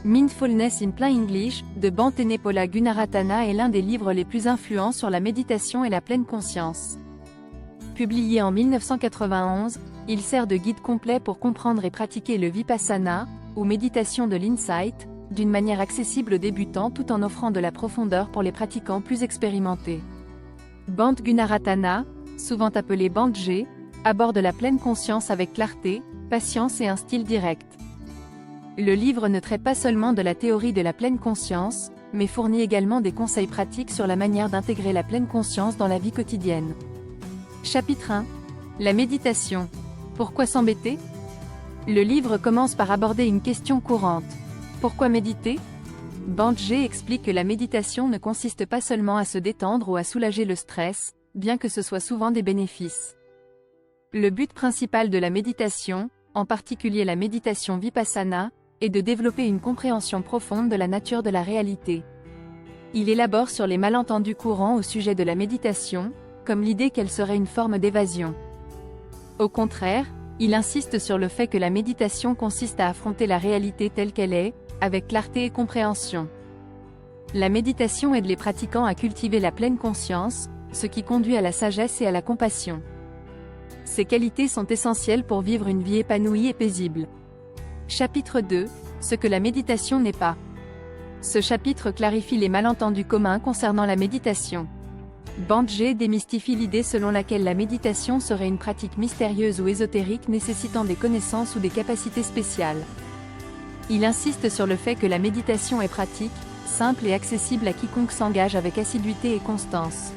Mindfulness in Plain English, de Bhante Nepola Gunaratana est l'un des livres les plus influents sur la méditation et la pleine conscience. Publié en 1991, il sert de guide complet pour comprendre et pratiquer le Vipassana, ou méditation de l'insight, d'une manière accessible aux débutants tout en offrant de la profondeur pour les pratiquants plus expérimentés. Bhante Gunaratana, souvent appelé Bhante, aborde la pleine conscience avec clarté, patience et un style direct. Le livre ne traite pas seulement de la théorie de la pleine conscience, mais fournit également des conseils pratiques sur la manière d'intégrer la pleine conscience dans la vie quotidienne. Chapitre 1. La méditation. Pourquoi s'embêter? Le livre commence par aborder une question courante. Pourquoi méditer? Bhante explique que la méditation ne consiste pas seulement à se détendre ou à soulager le stress, bien que ce soit souvent des bénéfices. Le but principal de la méditation, en particulier la méditation Vipassana, est de développer une compréhension profonde de la nature de la réalité. Il élabore sur les malentendus courants au sujet de la méditation, comme l'idée qu'elle serait une forme d'évasion. Au contraire, il insiste sur le fait que la méditation consiste à affronter la réalité telle qu'elle est, avec clarté et compréhension. La méditation aide les pratiquants à cultiver la pleine conscience, ce qui conduit à la sagesse et à la compassion. Ces qualités sont essentielles pour vivre une vie épanouie et paisible. Chapitre 2. Ce que la méditation n'est pas. Ce chapitre clarifie les malentendus communs concernant la méditation. Bhante démystifie l'idée selon laquelle la méditation serait une pratique mystérieuse ou ésotérique nécessitant des connaissances ou des capacités spéciales. Il insiste sur le fait que la méditation est pratique, simple et accessible à quiconque s'engage avec assiduité et constance.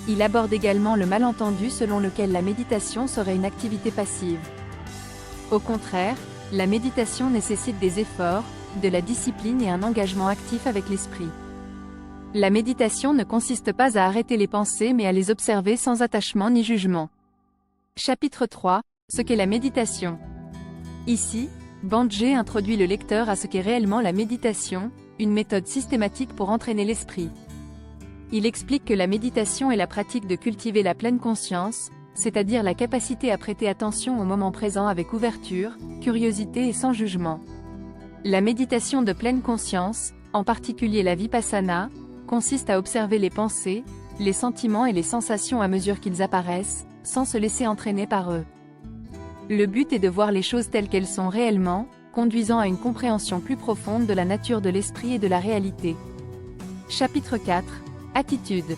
Il aborde également le malentendu selon lequel la méditation serait une activité passive. Au contraire, la méditation nécessite des efforts, de la discipline et un engagement actif avec l'esprit. La méditation ne consiste pas à arrêter les pensées mais à les observer sans attachement ni jugement. Chapitre 3. Ce qu'est la méditation. Ici, Bhante introduit le lecteur à ce qu'est réellement la méditation, une méthode systématique pour entraîner l'esprit. Il explique que la méditation est la pratique de cultiver la pleine conscience, c'est-à-dire la capacité à prêter attention au moment présent avec ouverture, curiosité et sans jugement. La méditation de pleine conscience, en particulier la Vipassana, consiste à observer les pensées, les sentiments et les sensations à mesure qu'ils apparaissent, sans se laisser entraîner par eux. Le but est de voir les choses telles qu'elles sont réellement, conduisant à une compréhension plus profonde de la nature de l'esprit et de la réalité. Chapitre 4. Attitude.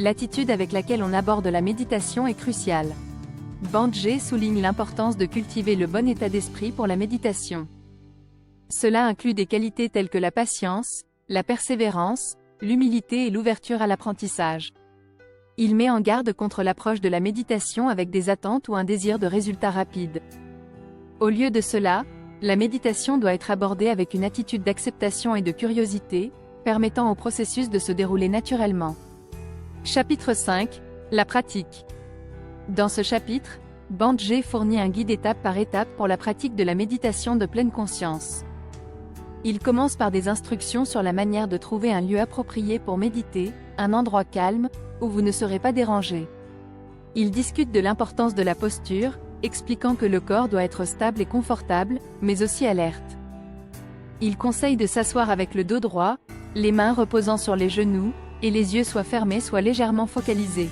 L'attitude avec laquelle on aborde la méditation est cruciale. Bhante souligne l'importance de cultiver le bon état d'esprit pour la méditation. Cela inclut des qualités telles que la patience, la persévérance, l'humilité et l'ouverture à l'apprentissage. Il met en garde contre l'approche de la méditation avec des attentes ou un désir de résultats rapides. Au lieu de cela, la méditation doit être abordée avec une attitude d'acceptation et de curiosité, permettant au processus de se dérouler naturellement. Chapitre 5. La pratique. Dans ce chapitre, Bhante fournit un guide étape par étape pour la pratique de la méditation de pleine conscience. Il commence par des instructions sur la manière de trouver un lieu approprié pour méditer, un endroit calme, où vous ne serez pas dérangé. Il discute de l'importance de la posture, expliquant que le corps doit être stable et confortable, mais aussi alerte. Il conseille de s'asseoir avec le dos droit, les mains reposant sur les genoux, et les yeux soit fermés soit légèrement focalisés.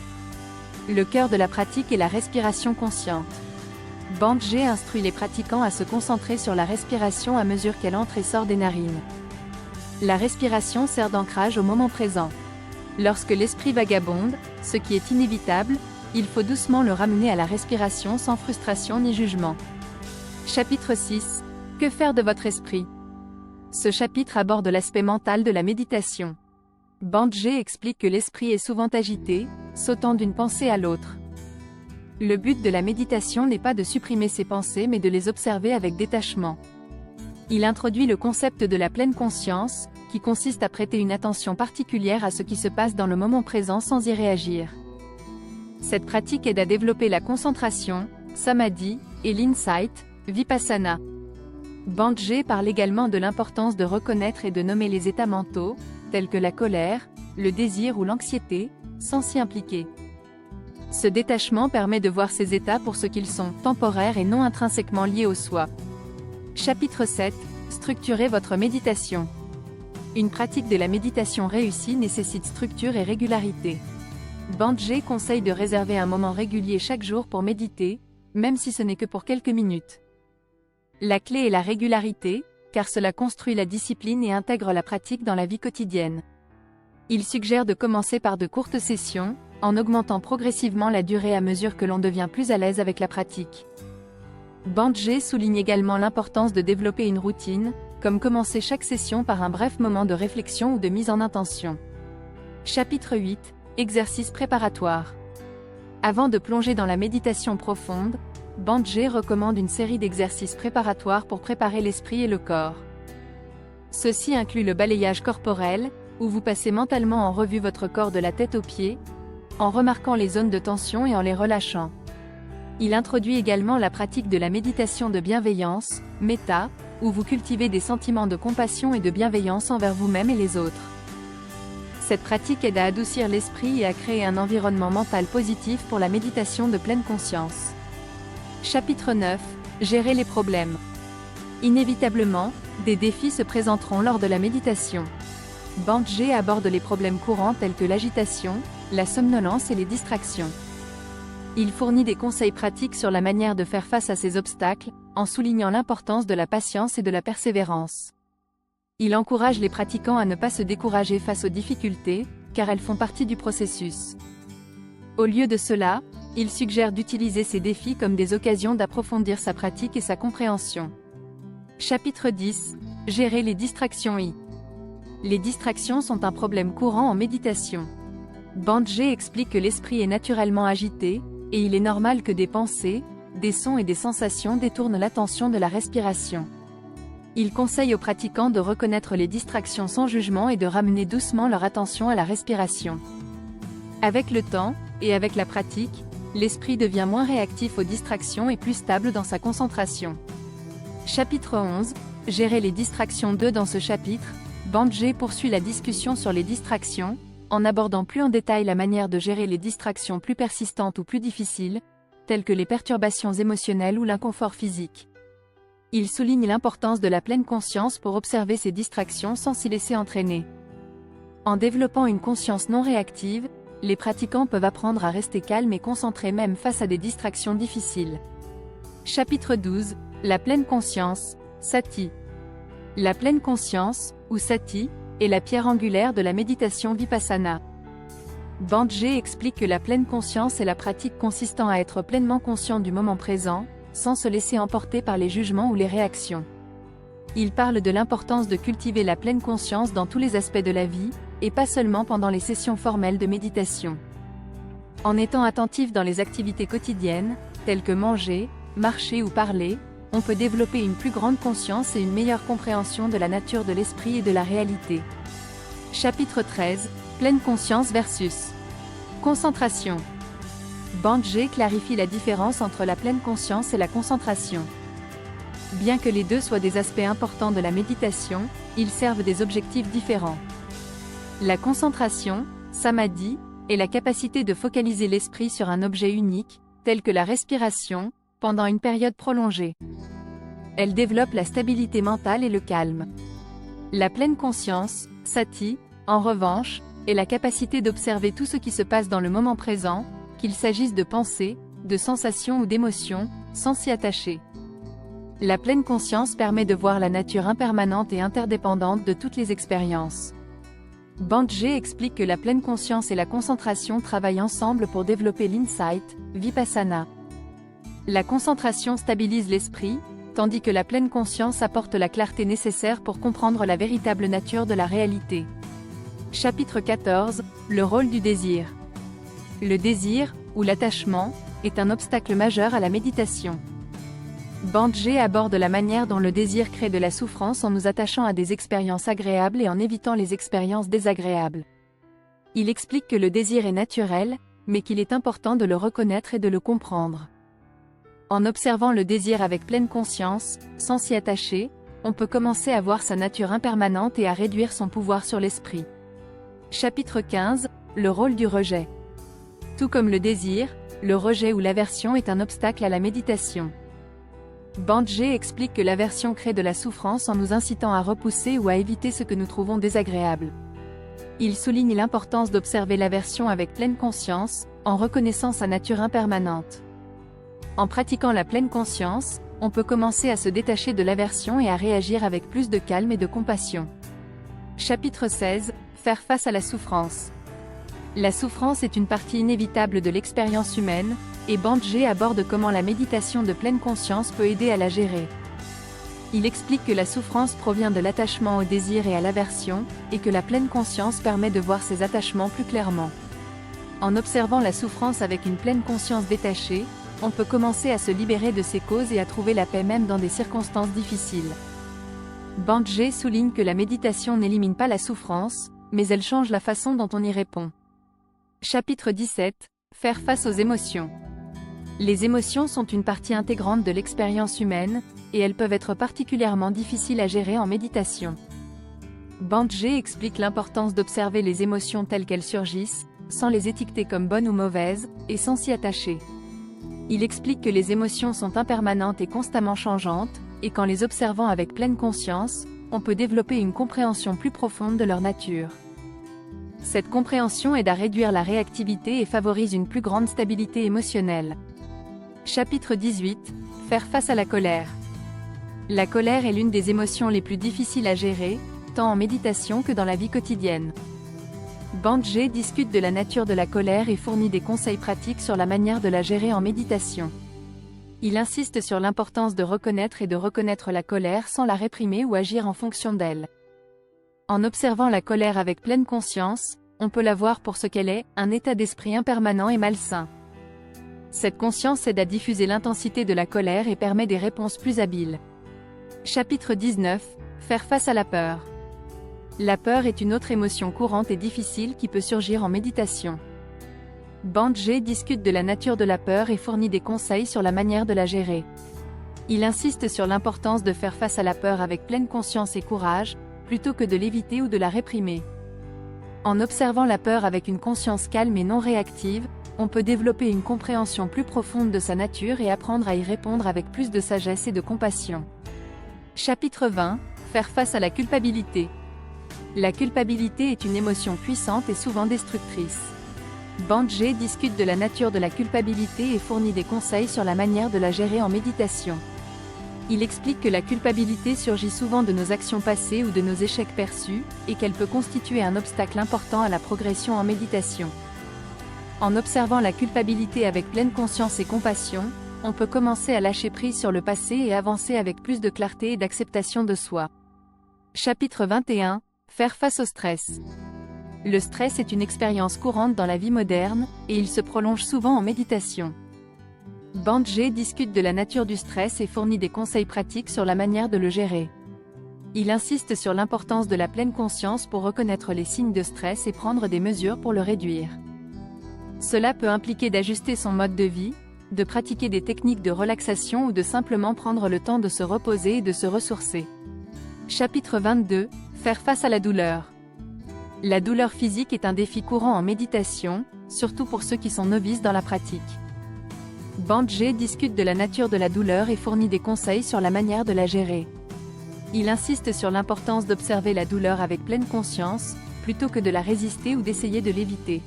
Le cœur de la pratique est la respiration consciente. Bhante instruit les pratiquants à se concentrer sur la respiration à mesure qu'elle entre et sort des narines. La respiration sert d'ancrage au moment présent. Lorsque l'esprit vagabonde, ce qui est inévitable, il faut doucement le ramener à la respiration sans frustration ni jugement. Chapitre 6. Que faire de votre esprit? Ce chapitre aborde l'aspect mental de la méditation. Bhante explique que l'esprit est souvent agité, sautant d'une pensée à l'autre. Le but de la méditation n'est pas de supprimer ses pensées mais de les observer avec détachement. Il introduit le concept de la pleine conscience, qui consiste à prêter une attention particulière à ce qui se passe dans le moment présent sans y réagir. Cette pratique aide à développer la concentration, samadhi, et l'insight, vipassana. Bhante parle également de l'importance de reconnaître et de nommer les états mentaux, tels que la colère, le désir ou l'anxiété, sans s'y impliquer. Ce détachement permet de voir ces états pour ce qu'ils sont, temporaires et non intrinsèquement liés au soi. Chapitre 7. Structurez votre méditation. Une pratique de la méditation réussie nécessite structure et régularité. Bandje conseille de réserver un moment régulier chaque jour pour méditer, même si ce n'est que pour quelques minutes. La clé est la régularité, car cela construit la discipline et intègre la pratique dans la vie quotidienne. Il suggère de commencer par de courtes sessions, en augmentant progressivement la durée à mesure que l'on devient plus à l'aise avec la pratique. Bandje souligne également l'importance de développer une routine, comme commencer chaque session par un bref moment de réflexion ou de mise en intention. Chapitre 8. Exercices préparatoires. Avant de plonger dans la méditation profonde, Bandje recommande une série d'exercices préparatoires pour préparer l'esprit et le corps. Ceci inclut le balayage corporel, où vous passez mentalement en revue votre corps de la tête aux pieds, en remarquant les zones de tension et en les relâchant. Il introduit également la pratique de la méditation de bienveillance, méta, où vous cultivez des sentiments de compassion et de bienveillance envers vous-même et les autres. Cette pratique aide à adoucir l'esprit et à créer un environnement mental positif pour la méditation de pleine conscience. Chapitre 9. Gérer les problèmes. Inévitablement, des défis se présenteront lors de la méditation. Bandje aborde les problèmes courants tels que l'agitation, la somnolence et les distractions. Il fournit des conseils pratiques sur la manière de faire face à ces obstacles, en soulignant l'importance de la patience et de la persévérance. Il encourage les pratiquants à ne pas se décourager face aux difficultés, car elles font partie du processus. Au lieu de cela, il suggère d'utiliser ces défis comme des occasions d'approfondir sa pratique et sa compréhension. Chapitre 10. Gérer les distractions. Les distractions sont un problème courant en méditation. Bandje explique que l'esprit est naturellement agité, et il est normal que des pensées, des sons et des sensations détournent l'attention de la respiration. Il conseille aux pratiquants de reconnaître les distractions sans jugement et de ramener doucement leur attention à la respiration. Avec le temps, et avec la pratique, l'esprit devient moins réactif aux distractions et plus stable dans sa concentration. Chapitre 11. Gérer les distractions. Dans ce chapitre, Bandje poursuit la discussion sur les distractions, en abordant plus en détail la manière de gérer les distractions plus persistantes ou plus difficiles, telles que les perturbations émotionnelles ou l'inconfort physique. Il souligne l'importance de la pleine conscience pour observer ces distractions sans s'y laisser entraîner. En développant une conscience non réactive, les pratiquants peuvent apprendre à rester calmes et concentrés même face à des distractions difficiles. Chapitre 12. La pleine conscience, Sati. La pleine conscience, ou Sati, est la pierre angulaire de la méditation Vipassana. Bandje explique que la pleine conscience est la pratique consistant à être pleinement conscient du moment présent, sans se laisser emporter par les jugements ou les réactions. Il parle de l'importance de cultiver la pleine conscience dans tous les aspects de la vie, et pas seulement pendant les sessions formelles de méditation. En étant attentif dans les activités quotidiennes, telles que manger, marcher ou parler, on peut développer une plus grande conscience et une meilleure compréhension de la nature de l'esprit et de la réalité. Chapitre 13. Pleine conscience versus concentration. Bandje clarifie la différence entre la pleine conscience et la concentration. Bien que les deux soient des aspects importants de la méditation, ils servent des objectifs différents. La concentration, samadhi, est la capacité de focaliser l'esprit sur un objet unique, tel que la respiration, pendant une période prolongée. Elle développe la stabilité mentale et le calme. La pleine conscience, sati, en revanche, est la capacité d'observer tout ce qui se passe dans le moment présent, qu'il s'agisse de pensées, de sensations ou d'émotions, sans s'y attacher. La pleine conscience permet de voir la nature impermanente et interdépendante de toutes les expériences. Bandje explique que la pleine conscience et la concentration travaillent ensemble pour développer l'insight, vipassana. La concentration stabilise l'esprit, tandis que la pleine conscience apporte la clarté nécessaire pour comprendre la véritable nature de la réalité. Chapitre 14. Le rôle du désir. Le désir, ou l'attachement, est un obstacle majeur à la méditation. Bandje aborde la manière dont le désir crée de la souffrance en nous attachant à des expériences agréables et en évitant les expériences désagréables. Il explique que le désir est naturel, mais qu'il est important de le reconnaître et de le comprendre. En observant le désir avec pleine conscience, sans s'y attacher, on peut commencer à voir sa nature impermanente et à réduire son pouvoir sur l'esprit. Chapitre 15. Le rôle du rejet. Tout comme le désir, le rejet ou l'aversion est un obstacle à la méditation. Bandje explique que l'aversion crée de la souffrance en nous incitant à repousser ou à éviter ce que nous trouvons désagréable. Il souligne l'importance d'observer l'aversion avec pleine conscience, en reconnaissant sa nature impermanente. En pratiquant la pleine conscience, on peut commencer à se détacher de l'aversion et à réagir avec plus de calme et de compassion. Chapitre 16 – Faire face à la souffrance. La souffrance est une partie inévitable de l'expérience humaine, et Bandje aborde comment la méditation de pleine conscience peut aider à la gérer. Il explique que la souffrance provient de l'attachement au désir et à l'aversion, et que la pleine conscience permet de voir ces attachements plus clairement. En observant la souffrance avec une pleine conscience détachée, on peut commencer à se libérer de ses causes et à trouver la paix même dans des circonstances difficiles. Bandje souligne que la méditation n'élimine pas la souffrance, mais elle change la façon dont on y répond. Chapitre 17 – Faire face aux émotions. Les émotions sont une partie intégrante de l'expérience humaine, et elles peuvent être particulièrement difficiles à gérer en méditation. Bandje explique l'importance d'observer les émotions telles qu'elles surgissent, sans les étiqueter comme bonnes ou mauvaises, et sans s'y attacher. Il explique que les émotions sont impermanentes et constamment changeantes, et qu'en les observant avec pleine conscience, on peut développer une compréhension plus profonde de leur nature. Cette compréhension aide à réduire la réactivité et favorise une plus grande stabilité émotionnelle. Chapitre 18 – Faire face à la colère. La colère est l'une des émotions les plus difficiles à gérer, tant en méditation que dans la vie quotidienne. Bandje discute de la nature de la colère et fournit des conseils pratiques sur la manière de la gérer en méditation. Il insiste sur l'importance de reconnaître la colère sans la réprimer ou agir en fonction d'elle. En observant la colère avec pleine conscience, on peut la voir pour ce qu'elle est, un état d'esprit impermanent et malsain. Cette conscience aide à diffuser l'intensité de la colère et permet des réponses plus habiles. Chapitre 19 – Faire face à la peur. La peur est une autre émotion courante et difficile qui peut surgir en méditation. Bandje discute de la nature de la peur et fournit des conseils sur la manière de la gérer. Il insiste sur l'importance de faire face à la peur avec pleine conscience et courage, plutôt que de l'éviter ou de la réprimer. En observant la peur avec une conscience calme et non réactive, on peut développer une compréhension plus profonde de sa nature et apprendre à y répondre avec plus de sagesse et de compassion. Chapitre 20 – Faire face à la culpabilité. La culpabilité est une émotion puissante et souvent destructrice. Bandje discute de la nature de la culpabilité et fournit des conseils sur la manière de la gérer en méditation. Il explique que la culpabilité surgit souvent de nos actions passées ou de nos échecs perçus, et qu'elle peut constituer un obstacle important à la progression en méditation. En observant la culpabilité avec pleine conscience et compassion, on peut commencer à lâcher prise sur le passé et avancer avec plus de clarté et d'acceptation de soi. Chapitre 21 – Faire face au stress. Le stress est une expérience courante dans la vie moderne, et il se prolonge souvent en méditation. Bandje discute de la nature du stress et fournit des conseils pratiques sur la manière de le gérer. Il insiste sur l'importance de la pleine conscience pour reconnaître les signes de stress et prendre des mesures pour le réduire. Cela peut impliquer d'ajuster son mode de vie, de pratiquer des techniques de relaxation ou de simplement prendre le temps de se reposer et de se ressourcer. Chapitre 22 – Faire face à la douleur. La douleur physique est un défi courant en méditation, surtout pour ceux qui sont novices dans la pratique. Bandje discute de la nature de la douleur et fournit des conseils sur la manière de la gérer. Il insiste sur l'importance d'observer la douleur avec pleine conscience, plutôt que de la résister ou d'essayer de l'éviter.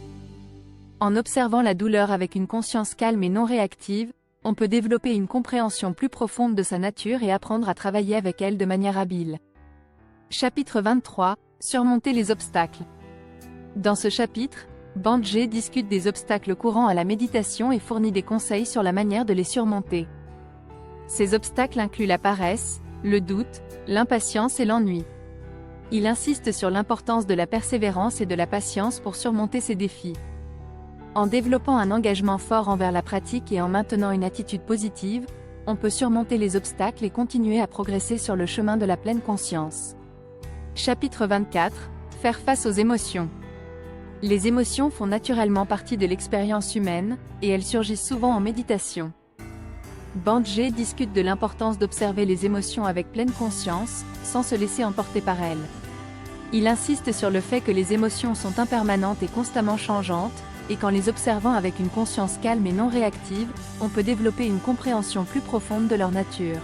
En observant la douleur avec une conscience calme et non réactive, on peut développer une compréhension plus profonde de sa nature et apprendre à travailler avec elle de manière habile. Chapitre 23 – Surmonter les obstacles. Dans ce chapitre, Bandje discute des obstacles courants à la méditation et fournit des conseils sur la manière de les surmonter. Ces obstacles incluent la paresse, le doute, l'impatience et l'ennui. Il insiste sur l'importance de la persévérance et de la patience pour surmonter ces défis. En développant un engagement fort envers la pratique et en maintenant une attitude positive, on peut surmonter les obstacles et continuer à progresser sur le chemin de la pleine conscience. Chapitre 24 – Faire face aux émotions. Les émotions font naturellement partie de l'expérience humaine, et elles surgissent souvent en méditation. Bandje discute de l'importance d'observer les émotions avec pleine conscience, sans se laisser emporter par elles. Il insiste sur le fait que les émotions sont impermanentes et constamment changeantes, et qu'en les observant avec une conscience calme et non réactive, on peut développer une compréhension plus profonde de leur nature.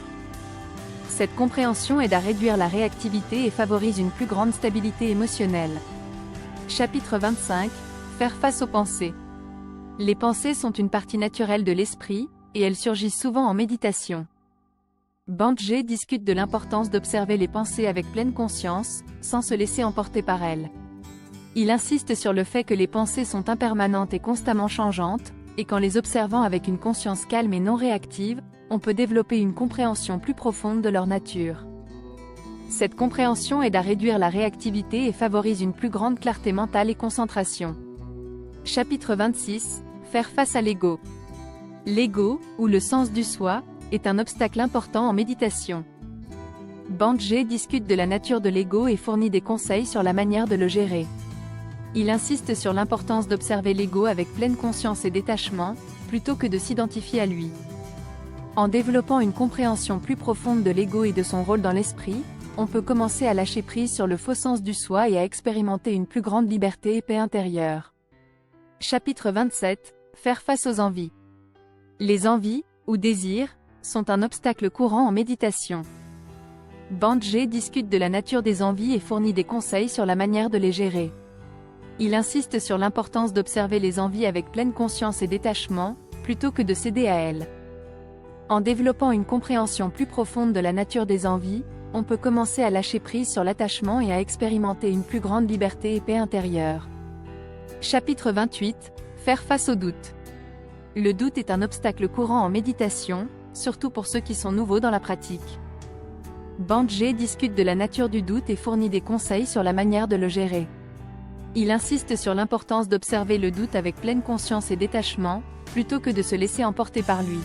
Cette compréhension aide à réduire la réactivité et favorise une plus grande stabilité émotionnelle. Chapitre 25. Faire face aux pensées. Les pensées sont une partie naturelle de l'esprit, et elles surgissent souvent en méditation. Banje discute de l'importance d'observer les pensées avec pleine conscience, sans se laisser emporter par elles. Il insiste sur le fait que les pensées sont impermanentes et constamment changeantes, et qu'en les observant avec une conscience calme et non réactive, on peut développer une compréhension plus profonde de leur nature. Cette compréhension aide à réduire la réactivité et favorise une plus grande clarté mentale et concentration. Chapitre 26. Faire face à l'ego. L'ego, ou le sens du soi, est un obstacle important en méditation. Banje discute de la nature de l'ego et fournit des conseils sur la manière de le gérer. Il insiste sur l'importance d'observer l'ego avec pleine conscience et détachement, plutôt que de s'identifier à lui. En développant une compréhension plus profonde de l'ego et de son rôle dans l'esprit, on peut commencer à lâcher prise sur le faux sens du soi et à expérimenter une plus grande liberté et paix intérieure. Chapitre 27. Faire face aux envies. Les envies, ou désirs, sont un obstacle courant en méditation. Banje discute de la nature des envies et fournit des conseils sur la manière de les gérer. Il insiste sur l'importance d'observer les envies avec pleine conscience et détachement, plutôt que de céder à elles. En développant une compréhension plus profonde de la nature des envies, on peut commencer à lâcher prise sur l'attachement et à expérimenter une plus grande liberté et paix intérieure. Chapitre 28. Faire face au doute. Le doute est un obstacle courant en méditation, surtout pour ceux qui sont nouveaux dans la pratique. Banje discute de la nature du doute et fournit des conseils sur la manière de le gérer. Il insiste sur l'importance d'observer le doute avec pleine conscience et détachement, plutôt que de se laisser emporter par lui.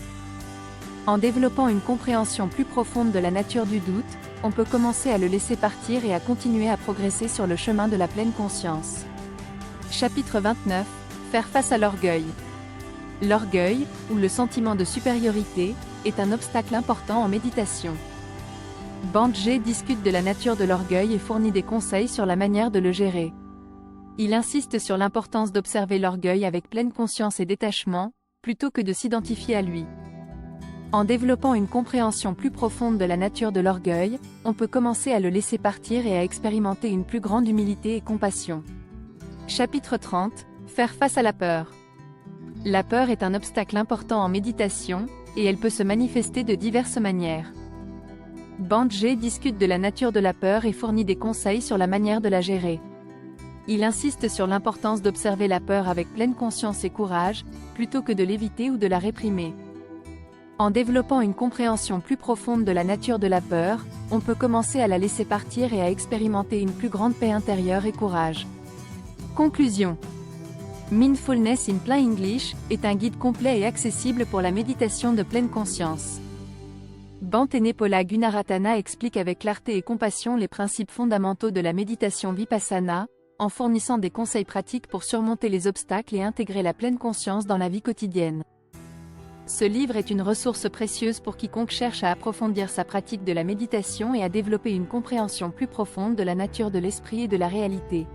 En développant une compréhension plus profonde de la nature du doute, on peut commencer à le laisser partir et à continuer à progresser sur le chemin de la pleine conscience. Chapitre 29. Faire face à l'orgueil. L'orgueil, ou le sentiment de supériorité, est un obstacle important en méditation. Banje discute de la nature de l'orgueil et fournit des conseils sur la manière de le gérer. Il insiste sur l'importance d'observer l'orgueil avec pleine conscience et détachement, plutôt que de s'identifier à lui. En développant une compréhension plus profonde de la nature de l'orgueil, on peut commencer à le laisser partir et à expérimenter une plus grande humilité et compassion. Chapitre 30. Faire face à la peur. La peur est un obstacle important en méditation, et elle peut se manifester de diverses manières. Banje discute de la nature de la peur et fournit des conseils sur la manière de la gérer. Il insiste sur l'importance d'observer la peur avec pleine conscience et courage, plutôt que de l'éviter ou de la réprimer. En développant une compréhension plus profonde de la nature de la peur, on peut commencer à la laisser partir et à expérimenter une plus grande paix intérieure et courage. Conclusion. Mindfulness in Plain English est un guide complet et accessible pour la méditation de pleine conscience. Bhante Nepola Gunaratana explique avec clarté et compassion les principes fondamentaux de la méditation vipassana, en fournissant des conseils pratiques pour surmonter les obstacles et intégrer la pleine conscience dans la vie quotidienne. Ce livre est une ressource précieuse pour quiconque cherche à approfondir sa pratique de la méditation et à développer une compréhension plus profonde de la nature de l'esprit et de la réalité.